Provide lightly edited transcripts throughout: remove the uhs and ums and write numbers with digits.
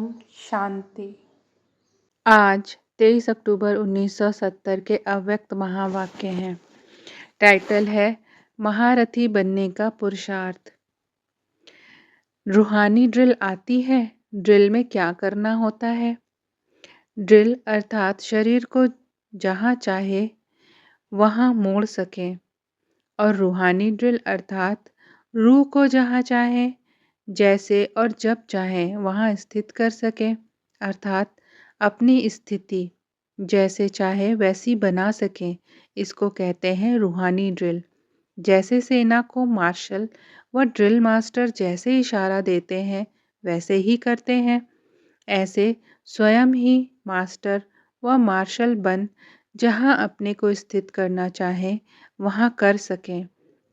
शांति। आज 23 अक्टूबर 1970 के अव्यक्त महावाक्य हैं। टाइटल है महारथी बनने का पुरुषार्थ। रूहानी ड्रिल आती है। ड्रिल में क्या करना होता है? ड्रिल अर्थात शरीर को जहाँ चाहे वहाँ मोड़ सकें, और रूहानी ड्रिल अर्थात रूह को जहाँ चाहे जैसे और जब चाहें वहाँ स्थित कर सकें, अर्थात अपनी स्थिति जैसे चाहे वैसी बना सकें। इसको कहते हैं रूहानी ड्रिल। जैसे सेना को मार्शल व ड्रिल मास्टर जैसे इशारा देते हैं वैसे ही करते हैं, ऐसे स्वयं ही मास्टर व मार्शल बन जहाँ अपने को स्थित करना चाहें वहाँ कर सकें।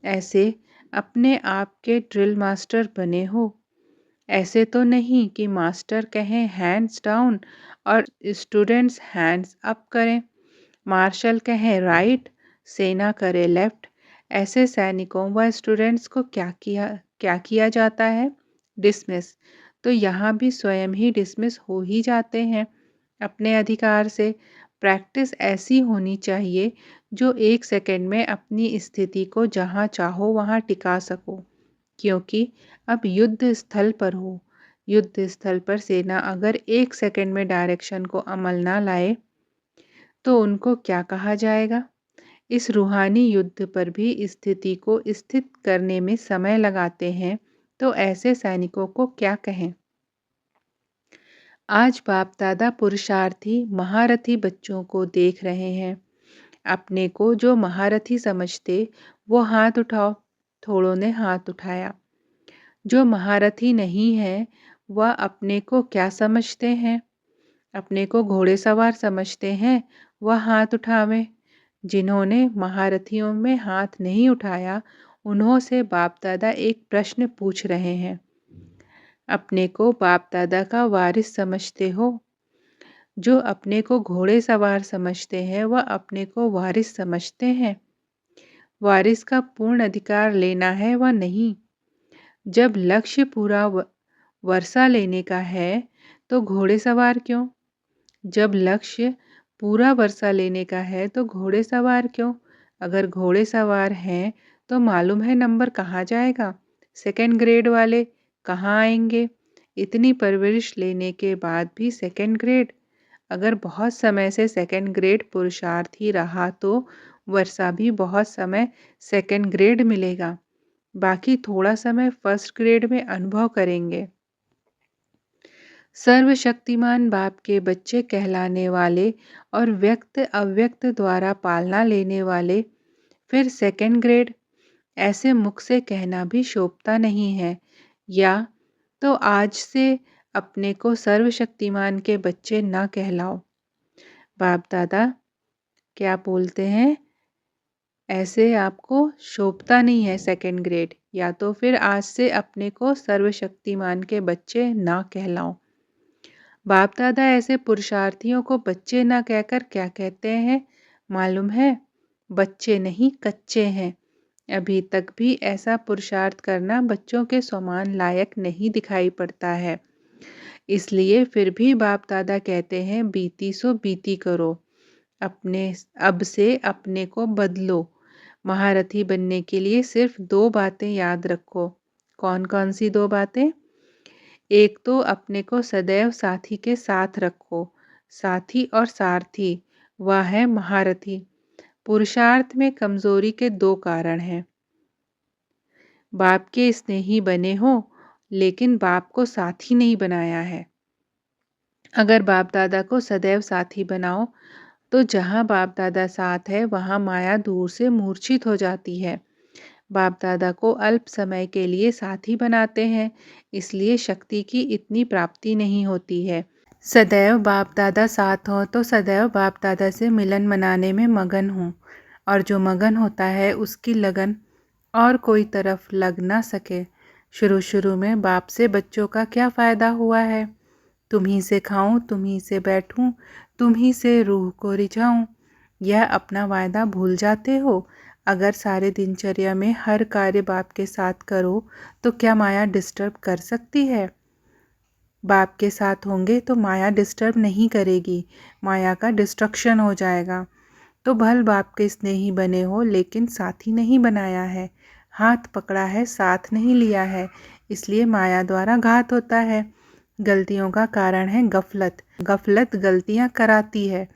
ऐसे अपने आप के ड्रिल मास्टर बने हो। ऐसे तो नहीं कि मास्टर कहें हैंड्स डाउन और स्टूडेंट्स हैंड्स अप करें, मार्शल कहें राइट, सेना करे लेफ्ट। ऐसे सैनिकों व स्टूडेंट्स को क्या किया जाता है? डिसमिस। तो यहाँ भी स्वयं ही डिसमिस हो ही जाते हैं अपने अधिकार से। प्रैक्टिस ऐसी होनी चाहिए जो 1 सेकंड में अपनी स्थिति को जहाँ चाहो वहाँ टिका सको, क्योंकि अब युद्ध स्थल पर हो। युद्ध स्थल पर सेना अगर 1 सेकंड में डायरेक्शन को अमल ना लाए तो उनको क्या कहा जाएगा? इस रूहानी युद्ध पर भी स्थिति को स्थित करने में समय लगाते हैं, तो ऐसे सैनिकों को क्या कहें? आज बाप दादा पुरुषार्थी महारथी बच्चों को देख रहे हैं। अपने को जो महारथी समझते वो हाथ उठाओ। थोड़ों ने हाथ उठाया। जो महारथी नहीं है वह अपने को क्या समझते हैं? अपने को घोड़े सवार समझते हैं वह हाथ उठावें। जिन्होंने महारथियों में हाथ नहीं उठाया उन्हों से बाप दादा एक प्रश्न पूछ रहे हैं। अपने को बाप दादा का वारिस समझते हो? जो अपने को घोड़े सवार समझते हैं वह अपने को वारिस समझते हैं। वारिस का पूर्ण अधिकार लेना है व नहीं। जब लक्ष्य पूरा वर्षा लेने का है तो घोड़े सवार क्यों? जब लक्ष्य पूरा वर्षा लेने का है तो घोड़े सवार क्यों? अगर घोड़े सवार हैं तो मालूम है नंबर कहाँ जाएगा? सेकंड ग्रेड वाले कहाँ आएंगे? इतनी परवरिश लेने के बाद भी सेकंड ग्रेड। अगर बहुत समय से सेकंड ग्रेड पुरुषार्थ ही रहा तो वर्षा भी बहुत समय सेकंड ग्रेड मिलेगा, बाकी थोड़ा समय फर्स्ट ग्रेड में अनुभव करेंगे। सर्वशक्तिमान बाप के बच्चे कहलाने वाले और व्यक्त अव्यक्त द्वारा पालना लेने वाले, फिर सेकंड ग्रेड, ऐसे मुख से कहना भी शोभता नहीं है। या तो आज से अपने को सर्वशक्तिमान के बच्चे ना कहलाओ। बाप दादा क्या बोलते हैं? ऐसे आपको शोभता नहीं है सेकंड ग्रेड, या तो फिर आज से अपने को सर्वशक्तिमान के बच्चे ना कहलाओ। बाप दादा ऐसे पुरुषार्थियों को बच्चे ना कहकर क्या कहते हैं मालूम है? बच्चे नहीं कच्चे हैं। अभी तक भी ऐसा पुरुषार्थ करना बच्चों के समान लायक नहीं दिखाई पड़ता है। इसलिए फिर भी बाप दादा कहते हैं बीती सो बीती करो। अब से अपने को बदलो। महारथी बनने के लिए सिर्फ 2 बातें याद रखो। कौन कौन सी 2 बातें? एक तो अपने को सदैव साथी के साथ रखो। साथी और सारथी वह है महारथी। पुरुषार्थ में कमजोरी के 2 कारण हैं। बाप के स्नेही बने हो लेकिन बाप को साथी नहीं बनाया है। अगर बाप दादा को सदैव साथी बनाओ तो जहाँ बाप दादा साथ है वहाँ माया दूर से मूर्छित हो जाती है। बाप दादा को अल्प समय के लिए साथी बनाते हैं, इसलिए शक्ति की इतनी प्राप्ति नहीं होती है। सदैव बाप दादा साथ हों तो सदैव बाप दादा से मिलन मनाने में मगन हों, और जो मगन होता है उसकी लगन और कोई तरफ लग ना सके। शुरू शुरू में बाप से बच्चों का क्या फ़ायदा हुआ है? तुम्ही से खाऊं, तुम्ही से बैठूं, तुम्ही से रूह को रिझाऊं, यह अपना वायदा भूल जाते हो? अगर सारे दिनचर्या में हर कार्य बाप के साथ करो तो क्या माया डिस्टर्ब कर सकती है? बाप के साथ होंगे तो माया डिस्टर्ब नहीं करेगी, माया का डिस्ट्रक्शन हो जाएगा। तो भल बाप के स्नेही बने हो लेकिन साथी नहीं बनाया है, हाथ पकड़ा है साथ नहीं लिया है, इसलिए माया द्वारा घात होता है। गलतियों का कारण है गफलत, गफलत गलतियां कराती है।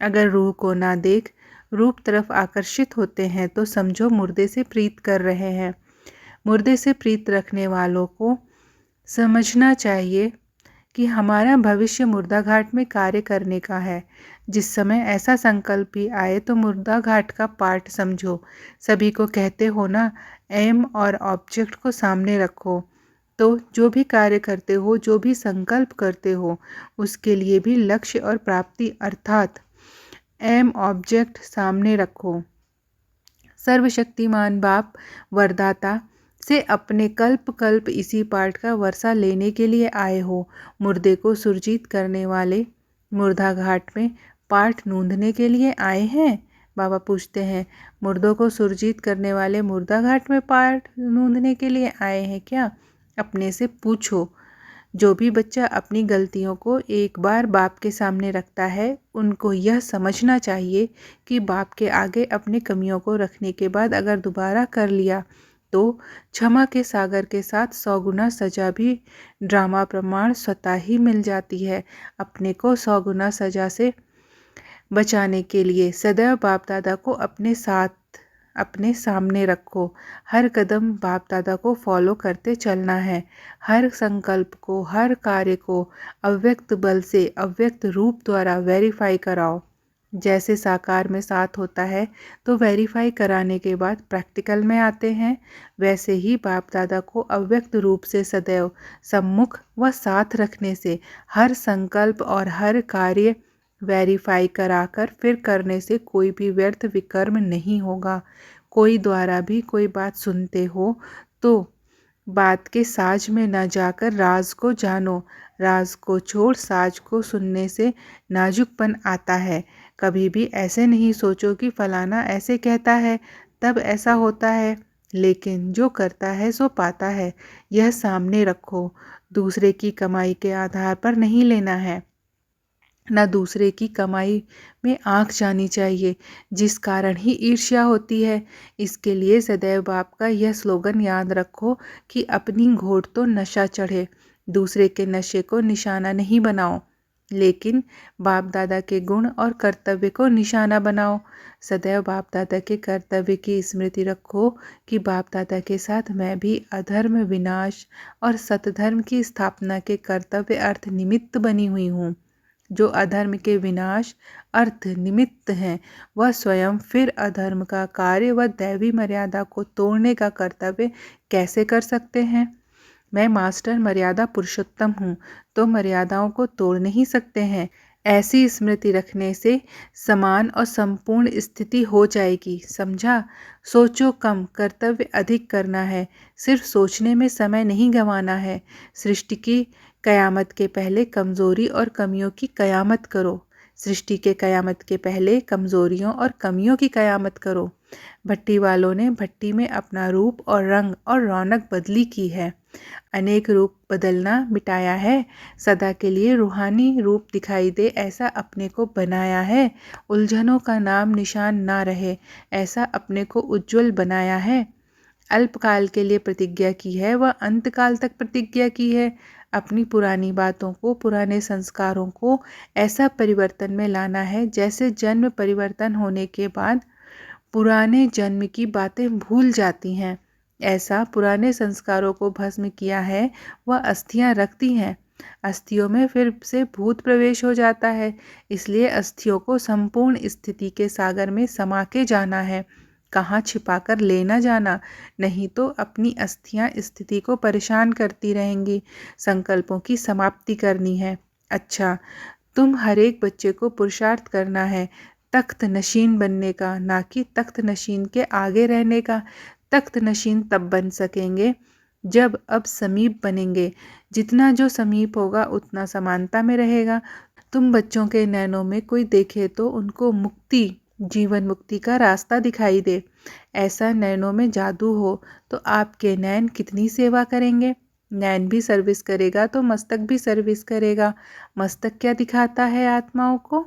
अगर रूह को ना देख रूप तरफ आकर्षित होते हैं तो समझो मुर्दे से प्रीत कर रहे हैं। मुर्दे से प्रीत रखने वालों को समझना चाहिए कि हमारा भविष्य मुर्दा घाट में कार्य करने का है। जिस समय ऐसा संकल्प भी आए तो मुर्दा घाट का पार्ट समझो। सभी को कहते हो ना, एम और ऑब्जेक्ट को सामने रखो। तो जो भी कार्य करते हो, जो भी संकल्प करते हो, उसके लिए भी लक्ष्य और प्राप्ति अर्थात एम ऑब्जेक्ट सामने रखो। सर्वशक्तिमान बाप वरदाता से अपने कल्प कल्प इसी पाठ का वर्षा लेने के लिए आए हो। मुर्दे को सुरजीत करने वाले मुर्दा घाट में पाठ नूंदने के लिए आए हैं। बाबा पूछते हैं, मुर्दों को सुरजीत करने वाले मुर्दा घाट में पाठ नूंदने के लिए आए हैं क्या? अपने से पूछो। जो भी बच्चा अपनी गलतियों को एक बार बाप के सामने रखता है, उनको यह समझना चाहिए कि बाप के आगे अपनी कमियों को रखने के बाद अगर दोबारा कर लिया तो क्षमा के सागर के साथ 100 गुना सजा भी ड्रामा प्रमाण स्वतः ही मिल जाती है। अपने को 100 गुना सजा से बचाने के लिए सदैव बाप दादा को अपने साथ अपने सामने रखो। हर कदम बाप दादा को फॉलो करते चलना है। हर संकल्प को, हर कार्य को अव्यक्त बल से, अव्यक्त रूप द्वारा वेरीफाई कराओ। जैसे साकार में साथ होता है तो वेरीफाई कराने के बाद प्रैक्टिकल में आते हैं, वैसे ही बाप दादा को अव्यक्त रूप से सदैव सम्मुख व साथ रखने से हर संकल्प और हर कार्य वेरीफाई कराकर फिर करने से कोई भी व्यर्थ विकर्म नहीं होगा। कोई द्वारा भी कोई बात सुनते हो तो बात के साज में न जाकर राज को जानो। राज को छोड़ साज को सुनने से नाजुकपन आता है। कभी भी ऐसे नहीं सोचो कि फलाना ऐसे कहता है तब ऐसा होता है, लेकिन जो करता है सो पाता है, यह सामने रखो। दूसरे की कमाई के आधार पर नहीं लेना है, न दूसरे की कमाई में आँख जानी चाहिए, जिस कारण ही ईर्ष्या होती है। इसके लिए सदैव बाप का यह स्लोगन याद रखो कि अपनी घोट तो नशा चढ़े, दूसरे के नशे को निशाना नहीं बनाओ, लेकिन बाप दादा के गुण और कर्तव्य को निशाना बनाओ। सदैव बाप दादा के कर्तव्य की स्मृति रखो कि बाप दादा के साथ मैं भी अधर्म विनाश और सतधर्म की स्थापना के कर्तव्य अर्थ निमित्त बनी हुई हूँ। जो अधर्म के विनाश अर्थ निमित्त हैं, वह स्वयं फिर अधर्म का कार्य व दैवी मर्यादा को तोड़ने का कर्तव्य कैसे कर सकते हैं? मैं मास्टर मर्यादा पुरुषोत्तम हूँ, तो मर्यादाओं को तोड़ नहीं सकते हैं। ऐसी स्मृति रखने से समान और संपूर्ण स्थिति हो जाएगी। समझा? सोचो कम, कर्तव्य अधिक करना है। सिर्फ सोचने में समय नहीं गंवाना है। सृष्टि की कयामत के पहले कमज़ोरी और कमियों की कयामत करो। सृष्टि के कयामत के पहले कमज़ोरियों और कमियों की कयामत करो। भट्टी वालों ने भट्टी में अपना रूप और रंग और रौनक बदली की है। अनेक रूप बदलना मिटाया है, सदा के लिए रूहानी रूप दिखाई दे ऐसा अपने को बनाया है। उलझनों का नाम निशान ना रहे ऐसा अपने को उज्जवल बनाया है। अल्पकाल के लिए प्रतिज्ञा की है वह अंतकाल तक प्रतिज्ञा की है। अपनी पुरानी बातों को, पुराने संस्कारों को ऐसा परिवर्तन में लाना है जैसे जन्म परिवर्तन होने के बाद पुराने जन्म की बातें भूल जाती हैं। ऐसा पुराने संस्कारों को भस्म किया है वह अस्थियां रखती हैं। अस्थियों में फिर से भूत प्रवेश हो जाता है, इसलिए अस्थियों को संपूर्ण स्थिति के सागर में समा के जाना है। कहाँ छिपाकर ले न जाना, नहीं तो अपनी अस्थियां स्थिति को परेशान करती रहेंगी। संकल्पों की समाप्ति करनी है। अच्छा, तुम हर एक बच्चे को पुरुषार्थ करना है तख्त नशीन बनने का, ना कि तख्त नशीन के आगे रहने का। तख्त नशीन तब बन सकेंगे जब अब समीप बनेंगे। जितना जो समीप होगा उतना समानता में रहेगा। तुम बच्चों के नैनों में कोई देखे तो उनको मुक्ति, जीवन मुक्ति का रास्ता दिखाई दे। ऐसा नैनों में जादू हो तो आपके नैन कितनी सेवा करेंगे। नैन भी सर्विस करेगा तो मस्तक भी सर्विस करेगा। मस्तक क्या दिखाता है आत्माओं को?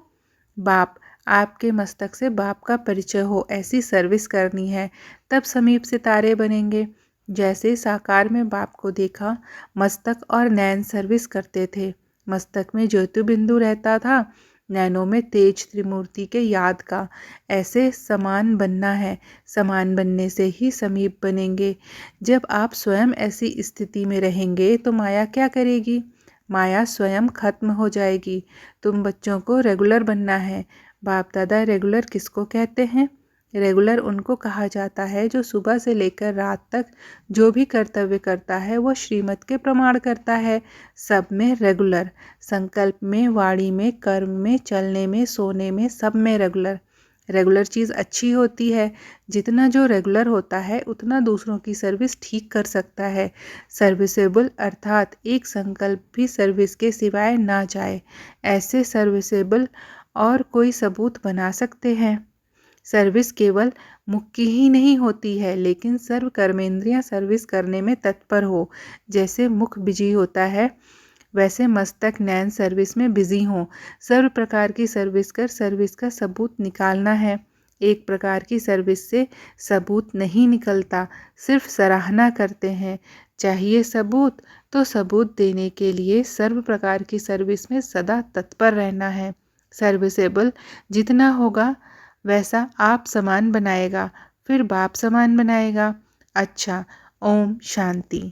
बाप। आपके मस्तक से बाप का परिचय हो, ऐसी सर्विस करनी है, तब समीप से तारे बनेंगे। जैसे साकार में बाप को देखा, मस्तक और नैन सर्विस करते थे। मस्तक में ज्योति बिंदु रहता था, नैनों में तेज त्रिमूर्ति के याद का। ऐसे समान बनना है, समान बनने से ही समीप बनेंगे। जब आप स्वयं ऐसी स्थिति में रहेंगे तो माया क्या करेगी? माया स्वयं खत्म हो जाएगी। तुम बच्चों को रेगुलर बनना है। बाप दादा रेगुलर किसको कहते हैं? रेगुलर उनको कहा जाता है जो सुबह से लेकर रात तक जो भी कर्तव्य करता है वो श्रीमत के प्रमाण करता है। सब में रेगुलर, संकल्प में, वाणी में, कर्म में, चलने में, सोने में, सब में रेगुलर। रेगुलर चीज़ अच्छी होती है। जितना जो रेगुलर होता है उतना दूसरों की सर्विस ठीक कर सकता है। सर्विसेबल अर्थात एक संकल्प भी सर्विस के सिवाय ना जाए, ऐसे सर्विसेबल और कोई सबूत बना सकते हैं। सर्विस केवल मुख की ही नहीं होती है, लेकिन सर्व कर्मेंद्रियां सर्विस करने में तत्पर हो। जैसे मुख बिजी होता है, वैसे मस्तक नैन सर्विस में बिजी हों। सर्व प्रकार की सर्विस कर सर्विस का सबूत निकालना है। एक प्रकार की सर्विस से सबूत नहीं निकलता, सिर्फ सराहना करते हैं। चाहिए सबूत तो सबूत देने के लिए सर्व प्रकार की सर्विस में सदा तत्पर रहना है। सर्विसेबल जितना होगा वैसा आप समान बनाएगा, फिर बाप समान बनाएगा। अच्छा, ओम शांति।